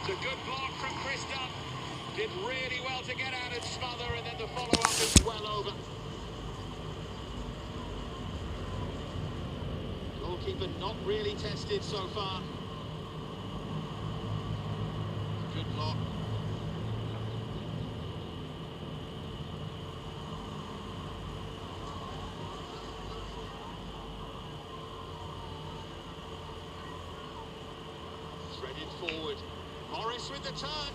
It's a good block from Chris Dunn. Did really well to get out and smother, and then the follow-up is well over. Goalkeeper not really tested so far. Good block. Threaded forward. Morris with the turn.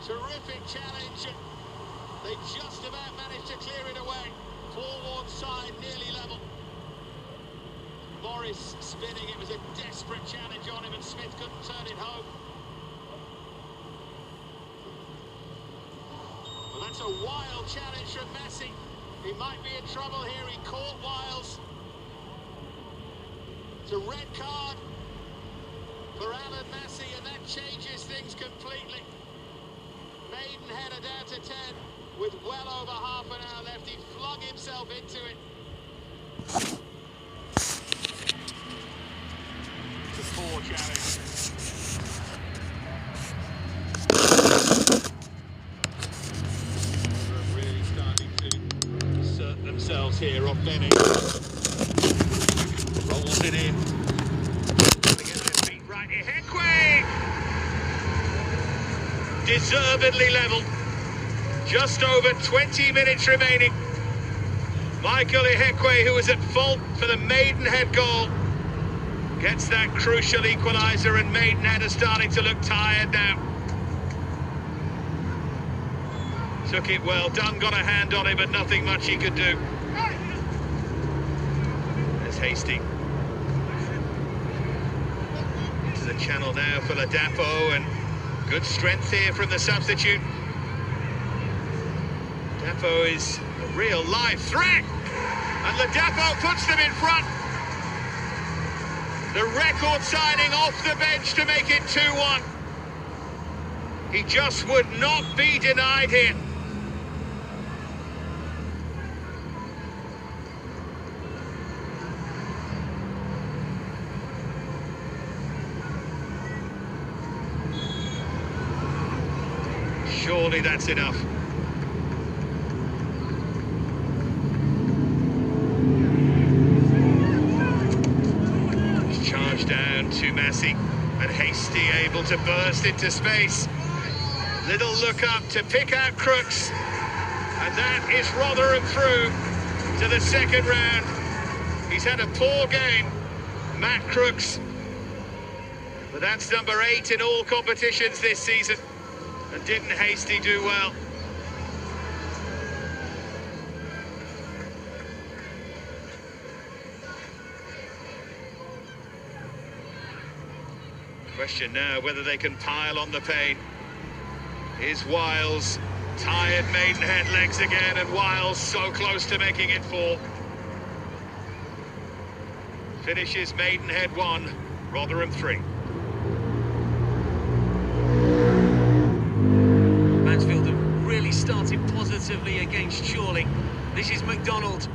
Terrific challenge. They just about managed to clear it away. Forward side nearly level. Morris spinning. It was a desperate challenge on him, and Smith couldn't turn it home. Well, that's a wild challenge from Messi. He might be in trouble here. He caught Wiles. It's a red card for Alan Messi, and that changes things completely. Maidenhead are down to 10 with well over half an hour left. He flung himself into it. It's a poor challenge. They're really starting to assert themselves here off Benny. Rolls it in. Ihekwe! Deservedly level. Just over 20 minutes remaining. Michael Ihekwe, who was at fault for the Maidenhead goal, gets that crucial equaliser, and Maidenhead are starting to look tired now. Took it well. Dunn got a hand on him, but nothing much he could do. There's Hastie. The channel now for Ladapo, and good strength here from the substitute. Ladapo is a real live threat, and Ladapo puts them in front. The record signing off the bench to make it 2-1. He just would not be denied here. Surely that's enough. He's charged down to Messi, and Hastie able to burst into space. Little look up to pick out Crooks, and that is Rotherham through to the second round. He's had a poor game, Matt Crooks, but that's number 8 in all competitions this season. And didn't Hastie do well? Question now whether they can pile on the pain. Here's Wiles. Tired Maidenhead legs again, and Wiles so close to making it 4. Finishes Maidenhead 1, Rotherham 3. Started positively against Chorley. This is McDonald.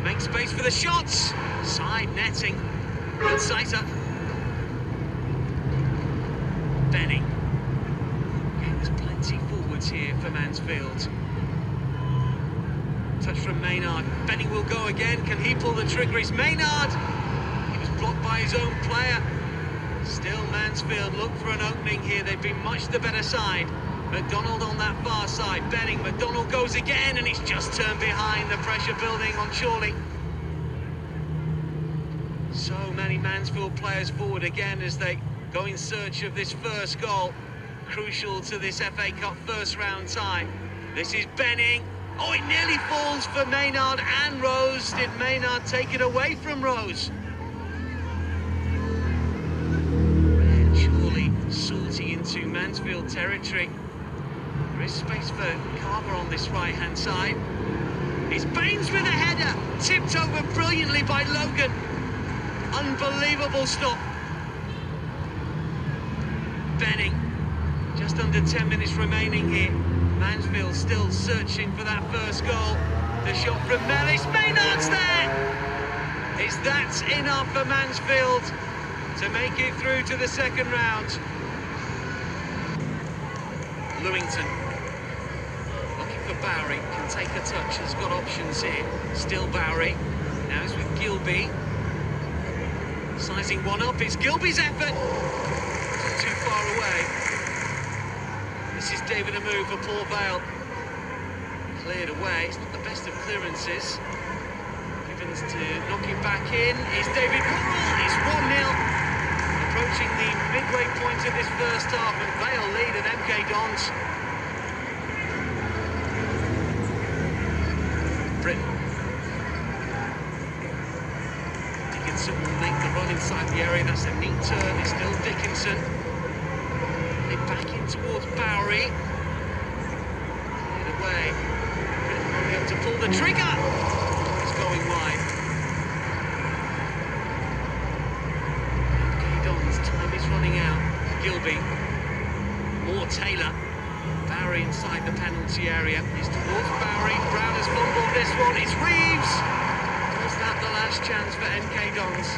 Makes space for the shots. Side netting. Good sight up. Benny. Okay, there's plenty forwards here for Mansfield. Touch from Maynard. Benny will go again. Can he pull the trigger? It's Maynard. He was blocked by his own player. Still Mansfield look for an opening here. They've been much the better side. McDonald on that far side. Benning. McDonald goes again, and he's just turned behind. The pressure building on Chorley. So many Mansfield players forward again as they go in search of this first goal. Crucial to this FA Cup first round tie. This is Benning. Oh, it nearly falls for Maynard and Rose. Did Maynard take it away from Rose? And Chorley sorting into Mansfield territory. There is space for Carver on this right-hand side. It's Baines with a header, tipped over brilliantly by Logan. Unbelievable stop. Benning, just under 10 minutes remaining here. Mansfield still searching for that first goal. The shot from Mellis, Maynard's there! Is that enough for Mansfield to make it through to the second round? Lewington. Looking for Bowery, can take a touch, has got options here. Still Bowery. Now it's with Gilby. Sizing one up, it's Gilby's effort. Too far away. This is David Amu for Paul Vale. Cleared away, it's not the best of clearances. Gibbons to knock him back in. Is David Worrell, it's 1-0. Approaching the midway point of this first half, and Vale lead at MK Dons. Britton. Dickinson will make the run inside the area. That's a neat turn. It's still Dickinson. They back in towards Bowery. Cleared away. Britton only up to pull the trigger. It's going wide. Time is running out. Gilby. More Taylor. Bowery inside the penalty area. Is towards Bowery. Brown has fumbled this one. It's Reeves. Was that the last chance for MK Dons?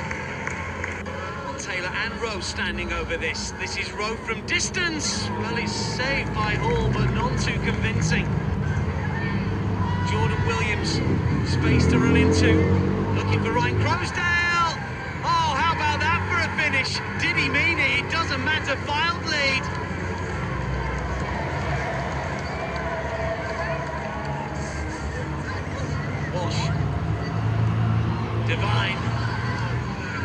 Well, Taylor and Rowe standing over this. This is Rowe from distance. Well, it's saved by Hall, but none too convincing. Jordan Williams. Space to run into. Looking for Ryan Crosdale. Oh, how about that for a finish? Did he mean it? It doesn't matter. Filed lead. Walsh. Devine.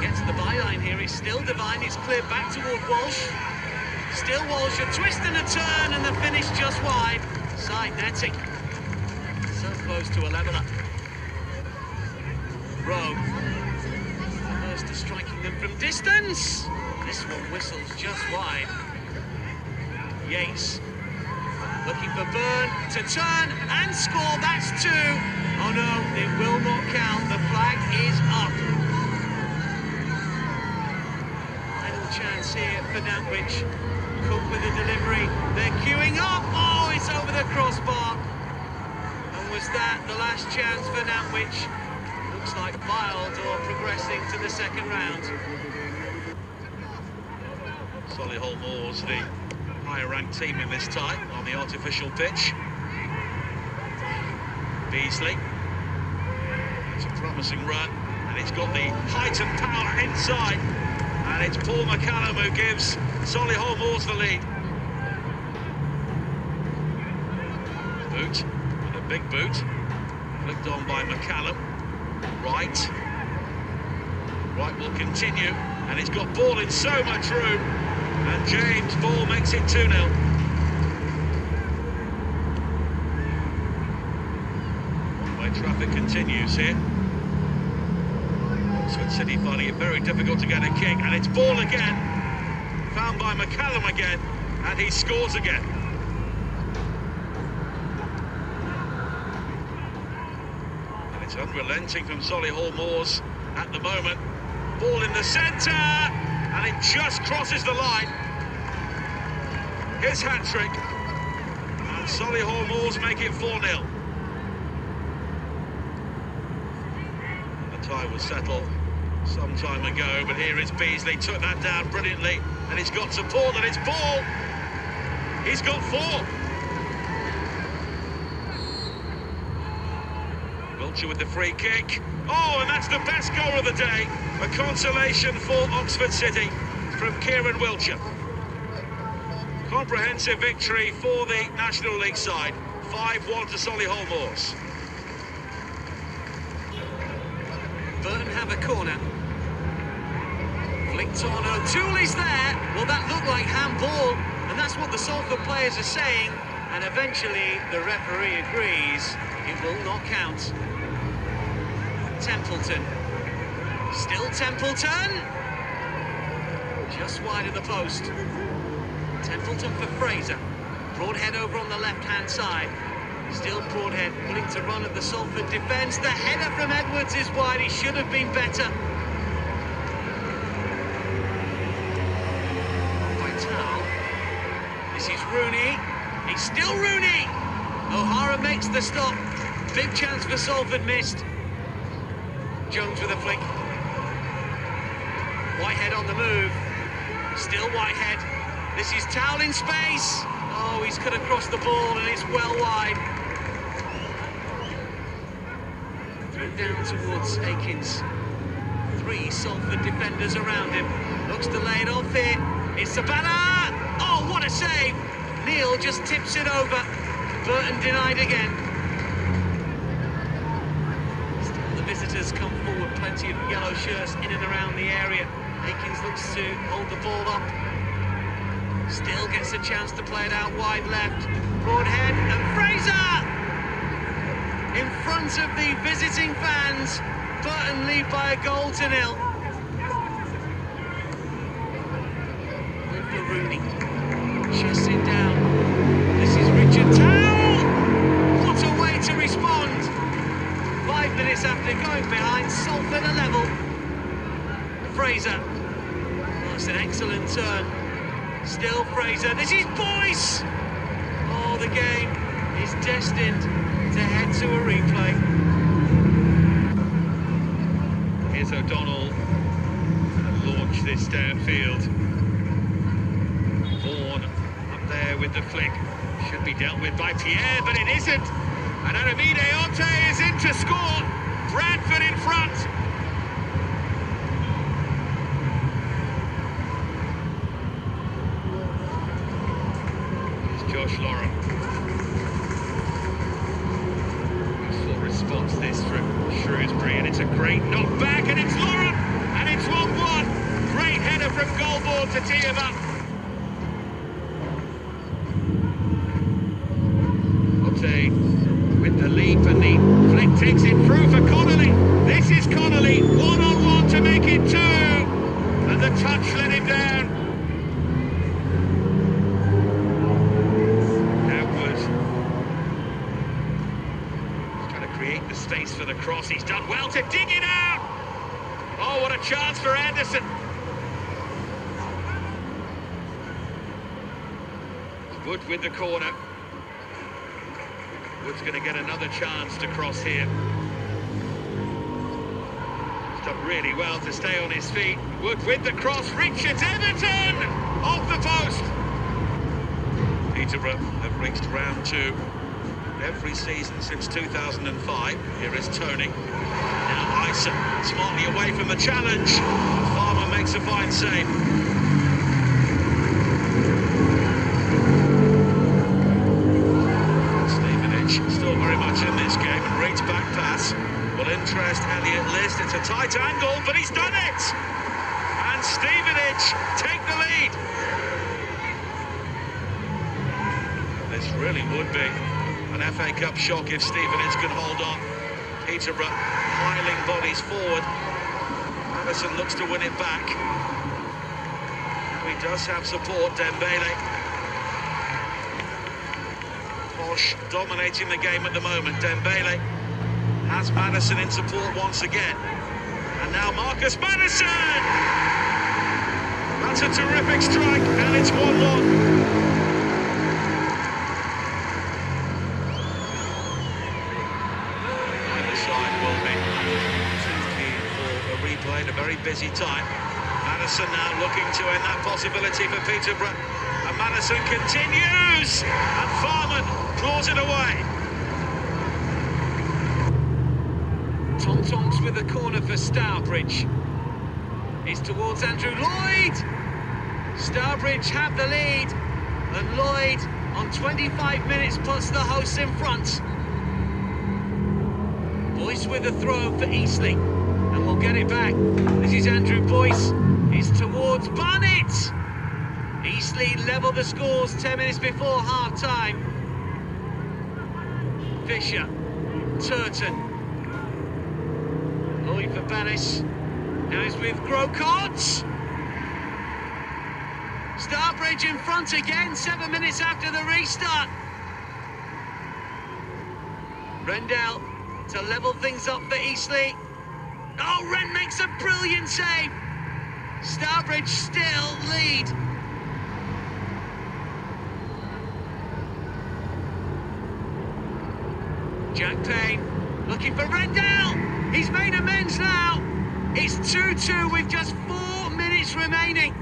Gets the byline here. It's still Devine. It's cleared back toward Walsh. Still Walsh. A twist and a turn, and the finish just wide. Side netting. So close to a leveller. Rowe. To striking them from distance. This one whistles just wide. Yates looking for Byrne to turn and score. That's 2. Oh no, it will not count. The flag is up. Final chance here for Nantwich. Cook with a delivery. They're queuing up. Oh, it's over the crossbar. And was that the last chance for Nantwich? Looks like Fylde are progressing to the second round. Solihull Moors, the higher-ranked team in this tie on the artificial pitch. Beasley. It's a promising run, and it's got the height and power inside. And it's Paul McCallum who gives Solihull Moors the lead. Boot, with a big boot. Flicked on by McCallum. Wright will continue, and it's got ball in so much room, and James Ball makes it 2-0. One-way traffic continues here. Oxford City finding it very difficult to get a kick, and it's Ball again, found by McCallum again, and he scores again. It's unrelenting from Solihull Moors at the moment. Ball in the centre, and it just crosses the line. His hat-trick, and Solihull Moors make it 4-0. The tie was settled some time ago, but here is Beasley, took that down brilliantly, and he's got support, and it's Ball. He's got 4. With the free kick. Oh, and that's the best goal of the day. A consolation for Oxford City from Kieran Wiltshire. Comprehensive victory for the National League side. 5-1 to Solihull Moors. Burton have a corner. Flicked on. O'Toole's there. Well, that looked like handball, and that's what the Salford players are saying. And eventually, the referee agrees. It will not count. Templeton. Still Templeton. Just wide of the post. Templeton for Fraser. Broadhead over on the left-hand side. Still Broadhead willing to run at the Salford defence. The header from Edwards is wide. He should have been better. Vital. This is Rooney. It's still Rooney. O'Hara makes the stop. Big chance for Salford missed. Jones with a flick. Whitehead on the move. Still Whitehead. This is Towell in space. Oh, he's cut across the ball and it's well wide. Through down towards Akins. 3 Salford defenders around him. Looks to lay it off here. It's Sabala! Oh, what a save! Neil just tips it over. Burton denied again. Still the visitors come forward. Plenty of yellow shirts in and around the area. Akins looks to hold the ball up. Still gets a chance to play it out wide left. Broadhead and Fraser! In front of the visiting fans. Burton lead by a goal to 0. For Rooney. Chests it down. This is Richard Towell! What a way to respond! 5 minutes after going behind, Salford are level. Fraser. Oh, it's an excellent turn. Still Fraser. This is Boyce! Oh, the game is destined to head to a replay. Here's O'Donnell to launch this downfield. Vaughan up there with the flick. Should be dealt with by Pierre, but it isn't. And Aramide Ote is in to score. Bradford in front. Here's Josh Lauren. Full response this from Shrewsbury, and it's a great knockback, and it's Lauren, and it's 1-1. Great header from goalboard to tee him up. With the leap, and the flick takes it through for Connolly. This is Connolly, 1-on-1 to make it 2, and the touch let him down. Outward. He's trying to create the space for the cross. He's done well to dig it out. Oh, what a chance for Anderson. Wood with the corner. Wood's going to get another chance to cross here. He's done really well to stay on his feet. Wood with the cross. Richards, Everton! Off the post! Peterborough have reached round 2 every season since 2005. Here is Tony. Now Isa, smartly away from the challenge. Farmer makes a fine save. Still very much in this game, and Reed's back pass will interest Elliot List. It's a tight angle, but he's done it! And Stevenage take the lead. This really would be an FA Cup shock if Stevenage could hold on. Peterborough piling bodies forward. Madison looks to win it back. Now he does have support, Dembele. Dominating the game at the moment. Dembele has Madison in support once again. And now Marcus Madison! That's a terrific strike, and it's 1-1. Either side will be too keen for a replay at a very busy time. Madison now looking to end that possibility for Peterborough. And Madison continues! And Farman claws it away. Tom Tonks with a corner for Stourbridge. It's towards Andrew Lloyd. Stourbridge have the lead, and Lloyd on 25 minutes puts the hosts in front. Boyce with a throw for Eastleigh, and we'll get it back. This is Andrew Boyce. It's towards Barnett. Eastleigh level the scores 10 minutes before half-time. Fisher, Turton, Lloyd for Bannis. Now it's with Grocott. Stourbridge in front again, 7 minutes after the restart. Rendell to level things up for Eastleigh. Oh, Wren makes a brilliant save. Stourbridge still lead. Jack Payne looking for Rendell. He's made amends now. It's 2-2 with just 4 minutes remaining.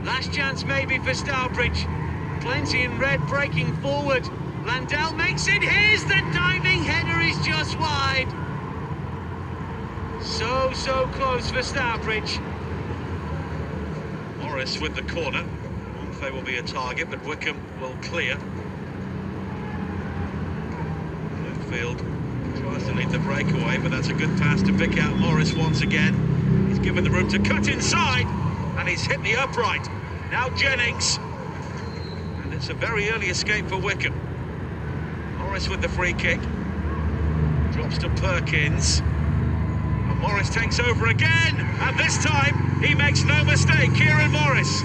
Last chance maybe for Stourbridge. Plenty in red breaking forward. Landell makes it. Here's the diving header, is just wide. So close for Stourbridge. Morris with the corner. Monfey will be a target, but Wickham will clear. Bloomfield tries to lead the breakaway, but that's a good pass to pick out Morris once again. He's given the room to cut inside, and he's hit the upright. Now Jennings. And it's a very early escape for Wickham. Morris with the free kick. Drops to Perkins. And Morris takes over again. And this time, he makes no mistake. Kieran Morris.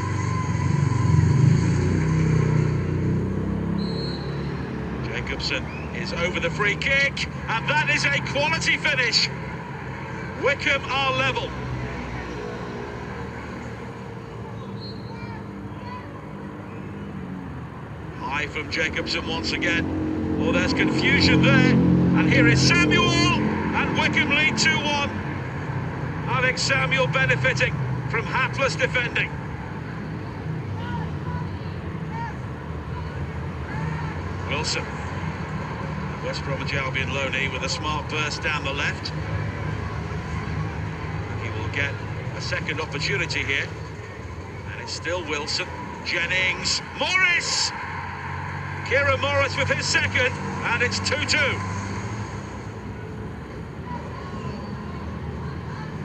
Jacobson is over the free kick. And that is a quality finish. Wickham are level. High from Jacobson once again. Oh, there's confusion there. And here is Samuel. And Wickham lead 2-1. Alex Samuel benefiting from hapless defending. Wilson. West Bromwich Albion loanee with a smart burst down the left. He will get a second opportunity here. And it's still Wilson. Jennings. Morris! Kieran Morris with his second, and it's 2-2.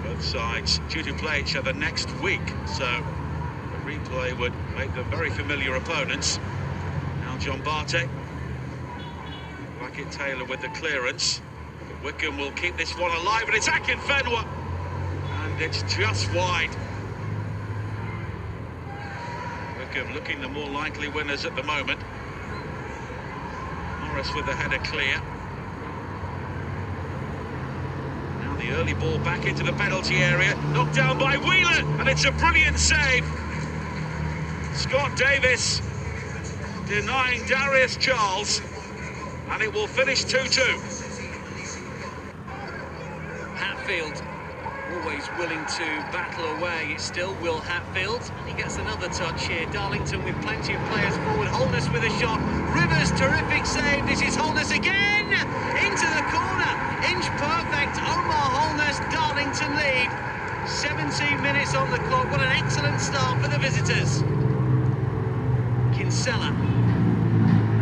Both sides due to play each other next week, so a replay would make them very familiar opponents. Now John Bartek. Blackett Taylor with the clearance. But Wickham will keep this one alive, and it's Akinfenwa. And it's just wide. Wickham looking the more likely winners at the moment. Morris with the header clear. Now the early ball back into the penalty area, knocked down by Whelan, and it's a brilliant save. Scott Davis denying Darius Charles, and it will finish 2-2. Hatfield, always willing to battle away. It's still Will Hatfield, and he gets another touch here. Darlington with plenty of players forward. Holness with a shot. Rivers, terrific save. This is Holness again into the corner. Inch perfect. Omar Holness. Darlington lead. 17 minutes on the clock. What an excellent start for the visitors. Kinsella.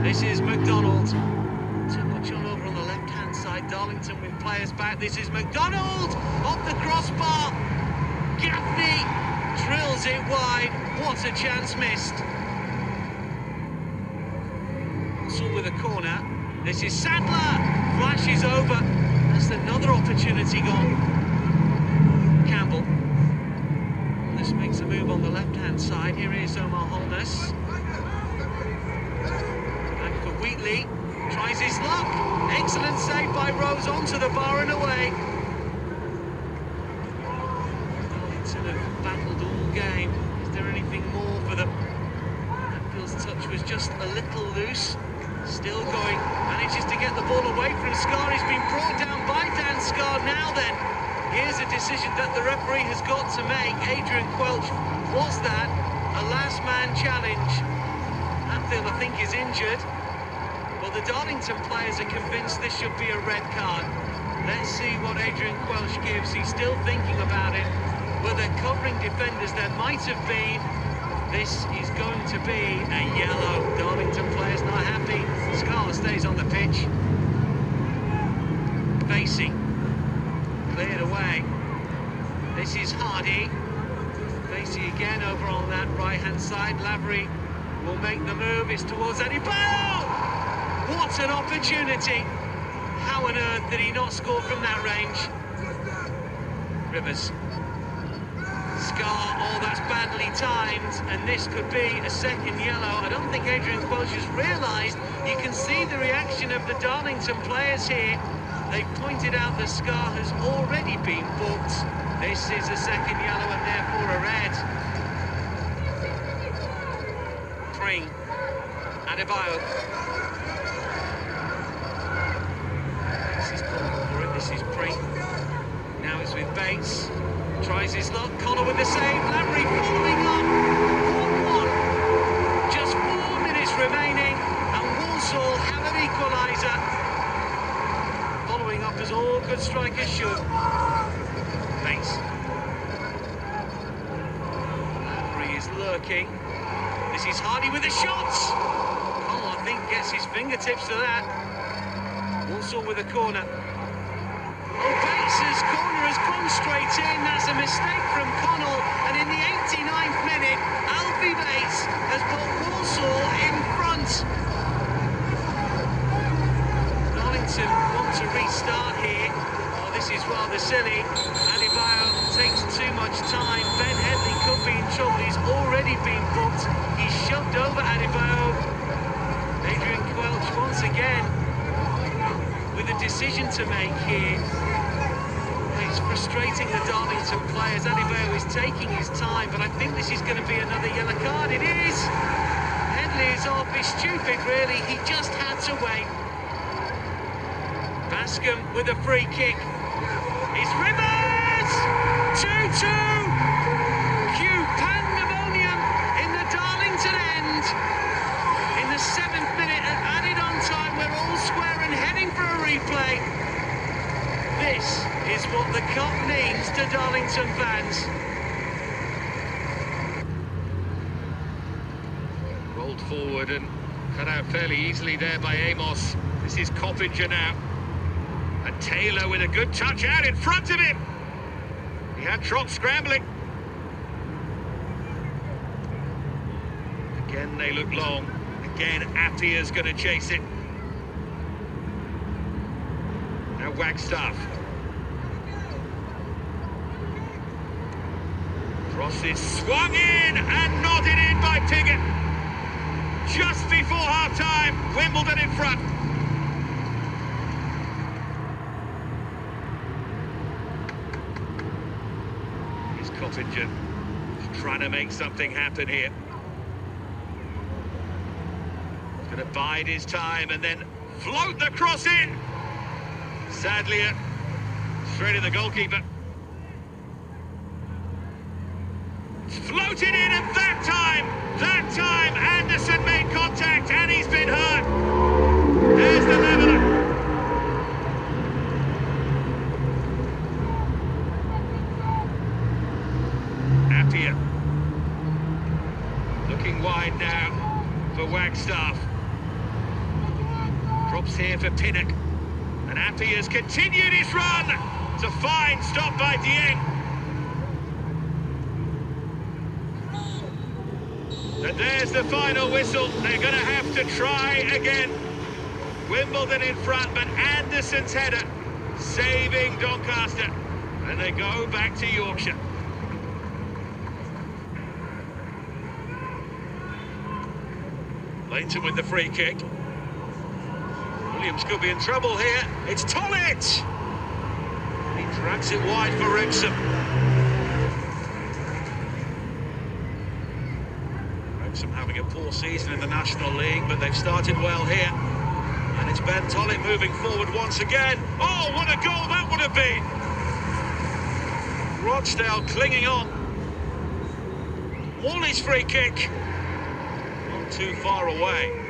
This is McDonald. Too much on over on the left-hand side. Darlington with players back. This is McDonald off the crossbar. Gaffney drills it wide. What a chance missed. Also with a corner. This is Sadler. Flashes over. That's another opportunity gone. Campbell. This makes a move on the left-hand side. Here is Omar Holness. Back for Wheatley. Tries his luck. Excellent save by Rose onto the bar and away. Darlington have battled all game. Is there anything more for them? Hatfield's touch was just a little loose. Still going. Manages to get the ball away from Scar. He's been brought down by Dan Scar. Now then, here's a decision that the referee has got to make. Adrian Quelch, was that a last man challenge? Hatfield, I think, is injured. Well, the Darlington players are convinced this should be a red card. Let's see what Adrian Quelch gives. He's still thinking about it. Were there covering defenders? There might have been. This is going to be a yellow. Darlington players not happy. Scar stays on the pitch. Facey. Cleared away. This is Hardy. Facey again over on that right-hand side. Lavery will make the move. It's towards Adebayo. What an opportunity! How on earth did he not score from that range? Rivers. Scar, oh, that's badly timed, and this could be a second yellow. I don't think Adrian Quelch has realised. You can see the reaction of the Darlington players here. They've pointed out that Scar has already been booked. This is a second yellow and therefore a red. Pring. Adebayo. This is Pring. Now it's with Bates. Tries his luck. Connor with the save. Lavery following up. 4-1. Just 4 minutes attacking. This is Hardy with the shots. Connell, I think, gets his fingertips to that. Walsall with a corner. Oh, Bates's corner has gone straight in. That's a mistake from Connell. And in the 89th minute, Alfie Bates has put Walsall in front. Darlington want to restart here. Oh, this is rather silly. Adebayo takes too much time. Ben Headley could be in trouble. He's already been booked. He's shoved over Adebayo. Adrian Quelch once again with a decision to make here. It's frustrating the Darlington players. Adebayo is taking his time, but I think this is going to be another yellow card. It is! Headley is off. It's stupid, really. He just had to wait. Bascom with a free kick. It's Rivers! 2-2! Cue pandemonium in the Darlington end. In the 7th minute, added on time, we're all square and heading for a replay. This is what the cup means to Darlington fans. Rolled forward and cut out fairly easily there by Amos. This is Coppinger now. And Taylor with a good touch out in front of him. He had Trott scrambling. Again, they look long. Again, Appier's going to chase it. Now Wagstaff. Cross is swung in and nodded in by Piggott. Just before half-time, Wimbledon in front. Here's Coppinger. He's trying to make something happen here. He's going to bide his time and then float the cross in. Sadly, straight in the goalkeeper. It's floated in, and that time, Anderson made contact, and he's been hurt. There's the leveller. Appiah. Looking wide now for Wagstaff. Drops here for Pinnock. And Appiah's continued his run. It's a fine stop by Dieng. And there's the final whistle. They're going to have to try again. Wimbledon in front, but Anderson's header saving Doncaster. And they go back to Yorkshire. Leighton with the free kick. Williams could be in trouble here. It's Tollett! He drags it wide for Wrexham. Wrexham having a poor season in the National League, but they've started well here. And it's Ben Tollett moving forward once again. Oh, what a goal that would have been! Rochdale clinging on. Morley's free kick. Not too far away.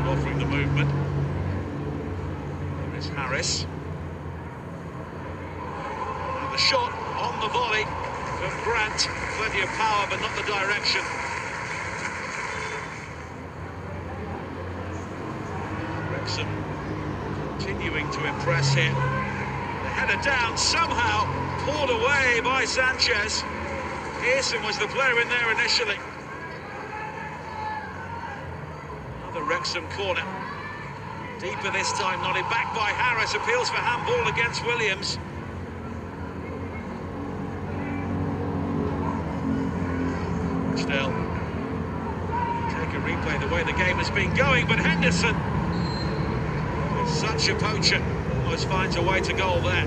Offering the movement. There's Harris. And the shot on the volley from Grant. Plenty of power, but not the direction. Wrexham continuing to impress here. The header down, somehow pulled away by Sanchez. Pearson was the player in there initially. The Wrexham corner. Deeper this time, nodded back by Harris. Appeals for handball against Williams. Still, take a replay the way the game has been going, but Henderson is such a poacher. Always finds a way to goal there.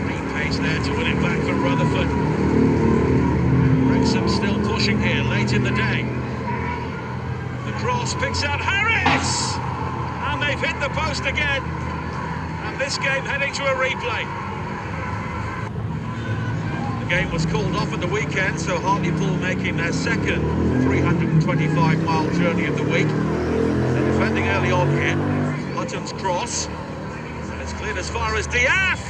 Great pace there to win it back for Rutherford. Wrexham still pushing here late in the day. The cross picks out Harris! And they've hit the post again. And this game heading to a replay. The game was called off at the weekend, so Hartlepool making their second 325-mile journey of the week. They're defending early on here. Hutton's cross. And it's cleared as far as Diaf.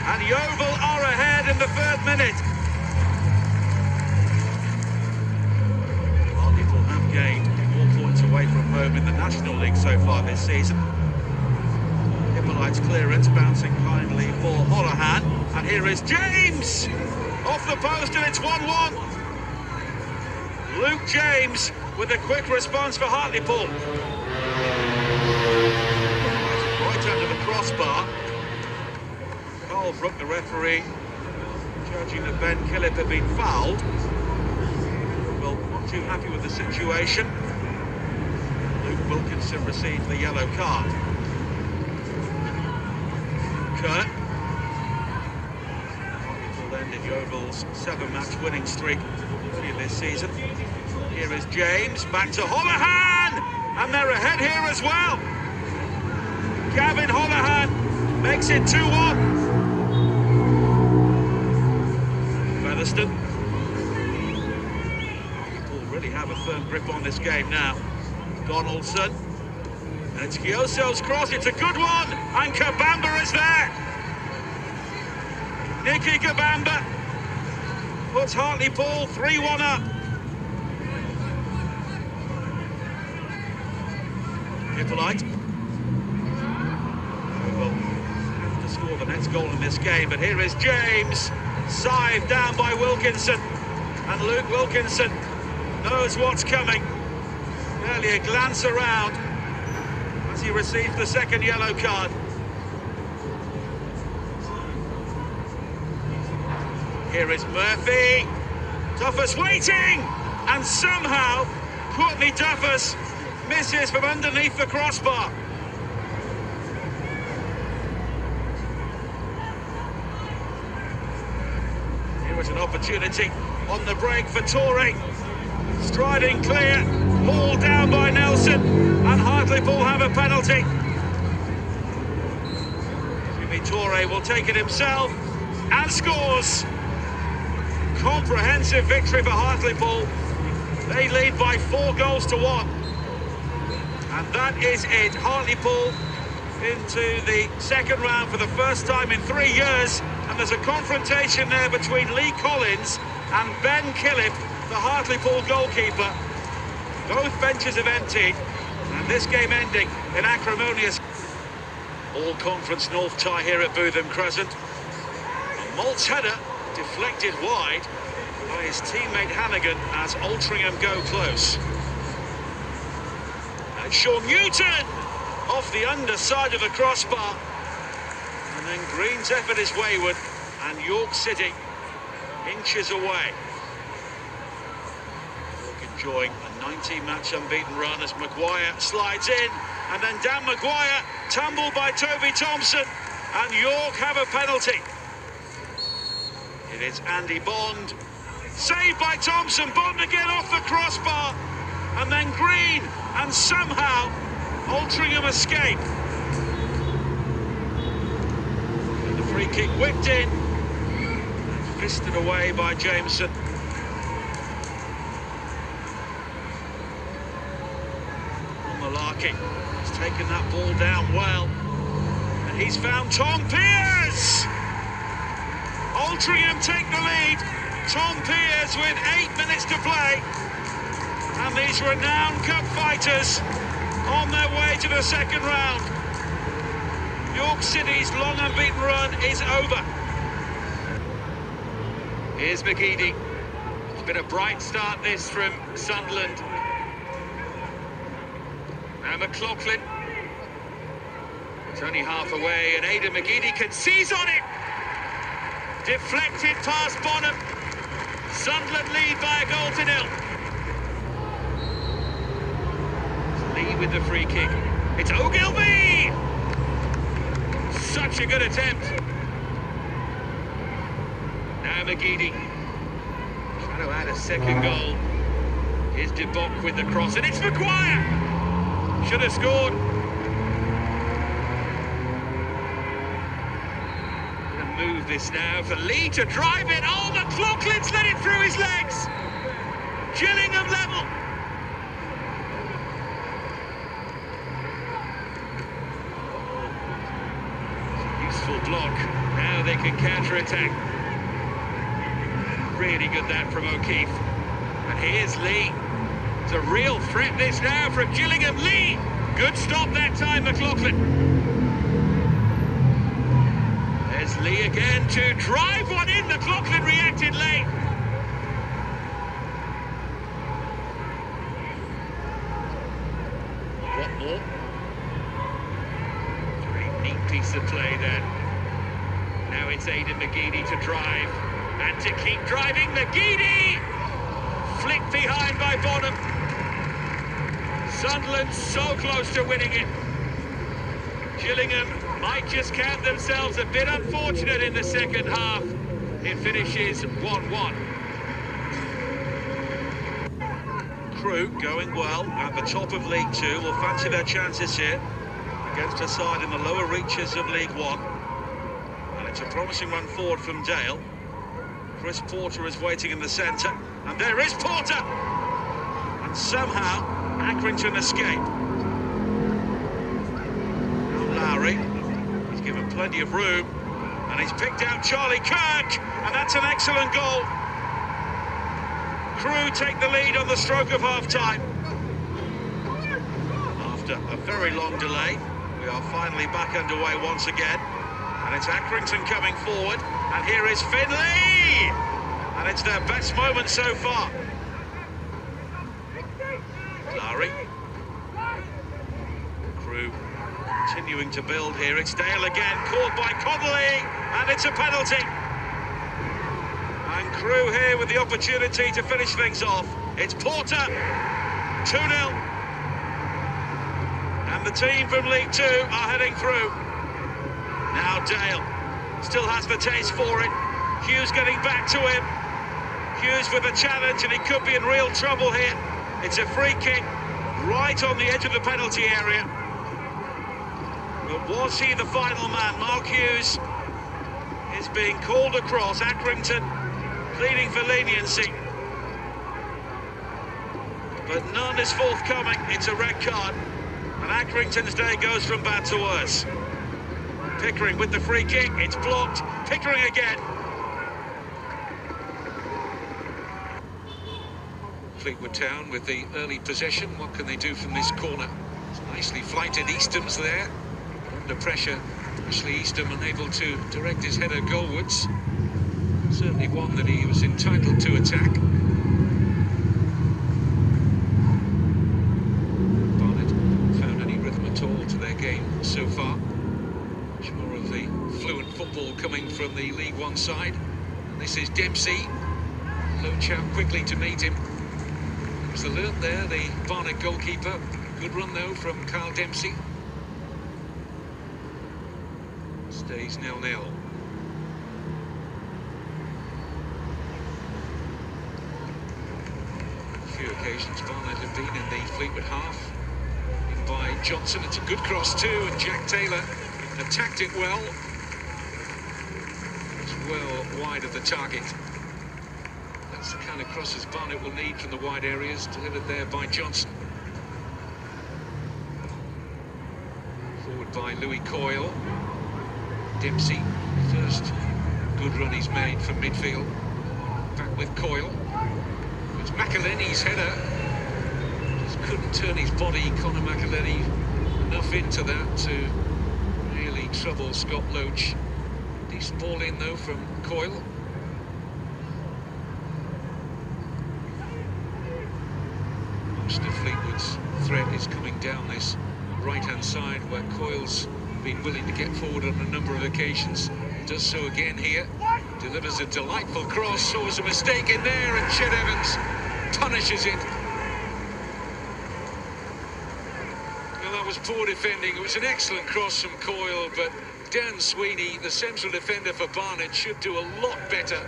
And Yeovil are ahead in the 3rd minute. Hartlepool have gained more points away from home in the National League so far this season. Hippolyte's clearance bouncing kindly for Holohan. And here is James! Off the post, and it's 1-1. Luke James with a quick response for Hartlepool. Right under the crossbar. Carl Brook, the referee, judging that Ben Killip had been fouled. Well, not too happy with the situation. Luke Wilkinson received the yellow card. Kurt. Hartlepool ended Yeovil's 7-match winning streak this season. Here is James, back to Holohan! And they're ahead here as well. Gavin Holohan makes it 2-1. Featherstone. People really have a firm grip on this game now. Donaldson. And it's Gioso's cross, it's a good one! And Kabamba is there! Nicky Kabamba puts Hartlepool 3-1 up. Hippolyte. Well, have to score the next goal in this game, but here is James. Sived down by Wilkinson. And Luke Wilkinson knows what's coming. Barely a glance around as he receives the 2nd yellow card. Here is Murphy. Duffus waiting! And somehow, Courtney Duffus misses from underneath the crossbar. Here is an opportunity on the break for Torre. Striding clear, ball down by Nelson, and Hartlepool have a penalty. Jimmy Torre will take it himself and scores. Comprehensive victory for Hartlepool. They lead by 4 goals to 1. And that is it. Hartlepool into the 2nd round for the first time in 3 years. And there's a confrontation there between Lee Collins and Ben Killip, the Hartlepool goalkeeper. Both benches have emptied, and this game ending in acrimonious. All-conference North tie here at Bootham Crescent. And Malt's header deflected wide by his teammate Hannigan as Altrincham go close. And Sean Newton off the underside of the crossbar. And then Green's effort is wayward, and York City inches away. York enjoying a 19-match unbeaten run as Maguire slides in, and then Dan Maguire tumbled by Toby Thompson, and York have a penalty. It is Andy Bond, saved by Thompson. Bond again off the crossbar, and then Green, and somehow Altrincham escape. And the free kick whipped in, and fisted away by Jameson. Malarkey has taken that ball down well, and he's found Tom Pearce. Altrincham take the lead. Tom Pearce with 8 minutes to play, and these renowned cup fighters on their way to the 2nd round. York City's long unbeaten run is over. Here's McGeady. It's been a bright start this from Sunderland. Now McLaughlin. It's only half away, and Aidan McGeady can seize on it. Deflected past Bonham. Sunderland lead by a goal to 0. Lee with the free kick. It's Ogilvie! Such a good attempt. Now McGeady. Trying to add a 2nd goal. Here's De Bock with the cross, and it's Maguire! Should have scored. Gonna move this now for Lee to drive it. Oh, McLaughlin's let it through his legs. Gillingham level. block. Now they can counter-attack. Really good that from O'Keefe. And here's Lee. It's a real threat this now from Gillingham. Lee! Good stop that time, McLaughlin. There's Lee again to drive one in. McLaughlin reacted late. What more? Very neat piece of play then. Now it's Aidan McGeady to drive. And to keep driving, McGeady! Flicked behind by Bonham. Sunderland so close to winning it. Gillingham might just count themselves a bit unfortunate in the second half. It finishes 1-1. Crewe going well at the top of League Two will fancy their chances here against a side in the lower reaches of League One. And it's a promising run forward from Dale. Chris Porter is waiting in the centre, and there is Porter! And somehow, Accrington escape. Now Lowry, he's given plenty of room, and he's picked out Charlie Kirk, and that's an excellent goal. Crewe take the lead on the stroke of half-time. After a very long delay, we are finally back underway once again, and it's Accrington coming forward, and here is Finlay! And it's their best moment so far. Lowry. Crewe continuing to build here. It's Dale again, caught by Connolly, and it's a penalty. And Crewe here with the opportunity to finish things off. It's Porter, 2-0. And the team from League Two are heading through. Now Dale still has the taste for it. Hughes getting back to him. Hughes with a challenge, and he could be in real trouble here. It's a free kick right on the edge of the penalty area. But was he the final man? Mark Hughes is being called across. Accrington pleading for leniency. But none is forthcoming. It's a red card. And Accrington's day goes from bad to worse. Pickering with the free kick. It's blocked. Pickering again. Fleetwood Town with the early possession. What can they do from this corner? It's nicely flighted. Easton's there. Under pressure. Ashley Easton unable to direct his header goalwards. Certainly one that he was entitled to attack. Barnet found any rhythm at all to their game so far. Much more of the fluent football coming from the League One side. And this is Dempsey. Low chap quickly to meet him. Was alert there, the Barnet goalkeeper. Good run though from Carl Dempsey. Stays 0-0. A few occasions Barnet have been in the Fleetwood half. In by Johnson, it's a good cross too, and Jack Taylor attacked it well. It's well wide of the target. That's the kind of crosses Barnet will need from the wide areas, delivered there by Johnson. Forward by Louis Coyle. Dempsey, first good run he's made from midfield. Back with Coyle. It's McElhenney's header. Just couldn't turn his body, Conor McElhenney, enough into that to really trouble Scott Loach. Decent ball in though from Coyle. Most of Fleetwood's threat is coming down this right-hand side, where Coyle's been willing to get forward on a number of occasions. Does so again here. Delivers a delightful cross. So was a mistake in there, and Ched Evans punishes it. Well, that was poor defending. It was an excellent cross from Coyle, but Dan Sweeney, the central defender for Barnet, should do a lot better.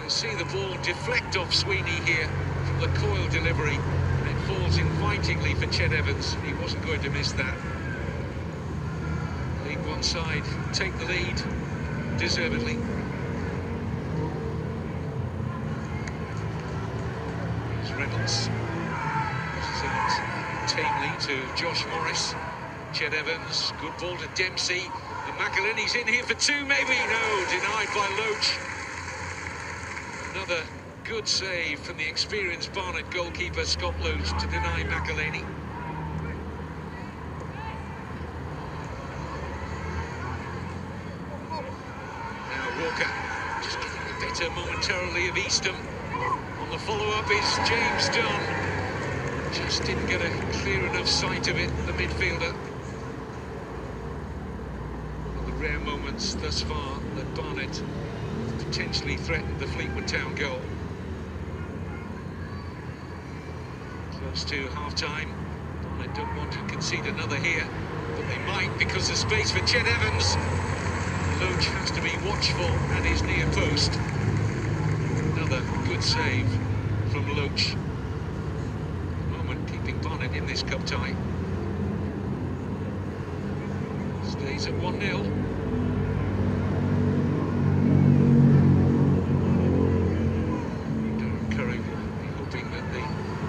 You'll see the ball deflect off Sweeney here from the Coyle delivery, and it falls invitingly for Ched Evans. He wasn't going to miss that. League One side take the lead deservedly. Here's Reynolds. Passes out tamely to Josh Morris. Ched Evans, good ball to Dempsey. The McElhinney's in here for two, maybe. No, denied by Loach. Another good save from the experienced Barnet goalkeeper Scott Loach to deny McElhinney. Now Walker just getting the better momentarily of Eastham. On the follow-up is James Dunn. Just didn't get a clear enough sight of it, the midfielder. One of the rare moments thus far that Barnet potentially threatened the Fleetwood Town goal. Close to half-time. Barnet don't want to concede another here, but they might because there's space for Chet Evans. Loach has to be watchful at his near post. Another good save from Loach. At the moment keeping Barnet in this cup tie. Stays at 1-0.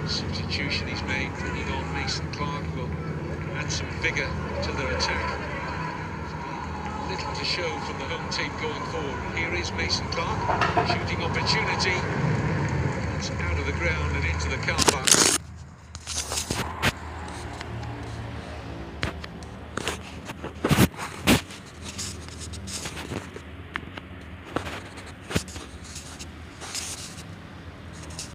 Substitution he's made, bringing on Mason Clark, will add some vigour to their attack. Little to show from the home team going forward. Here is Mason Clark, shooting opportunity. It's out of the ground and into the car park.